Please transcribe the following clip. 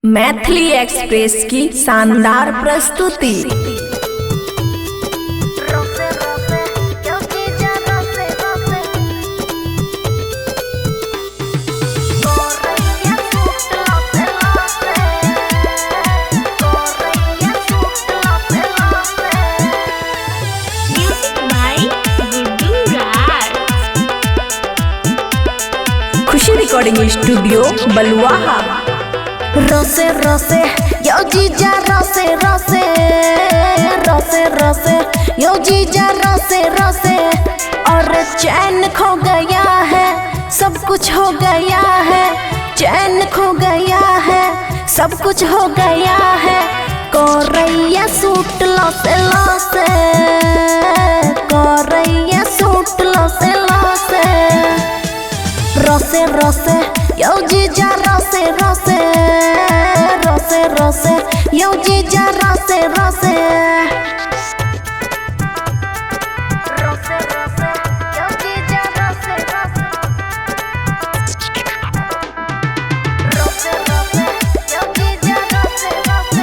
Maithili express की शानदार प्रस्तुति। खुशी रिकॉर्डिंग स्टूडियो बलुआहा। रोसे रोसे यो जीजा रोसे रोसे रोसे रोसे यो जीजा रोसे रोसे और चैन खो गया है, सब कुछ हो गया है, चैन खो गया है, सब कुछ हो गया है। कोरैया सूट लोसे लोसे, कोरैया सूट लोसे लोसे, रोसे रोसे यो जीजा रोसे रोसे रोसे रोसे यो जीजा रोसे रोसे रोसे रोसे यो जीजा रोसे रोसे रोसे रोसे यो जीजा रोसे रोसे।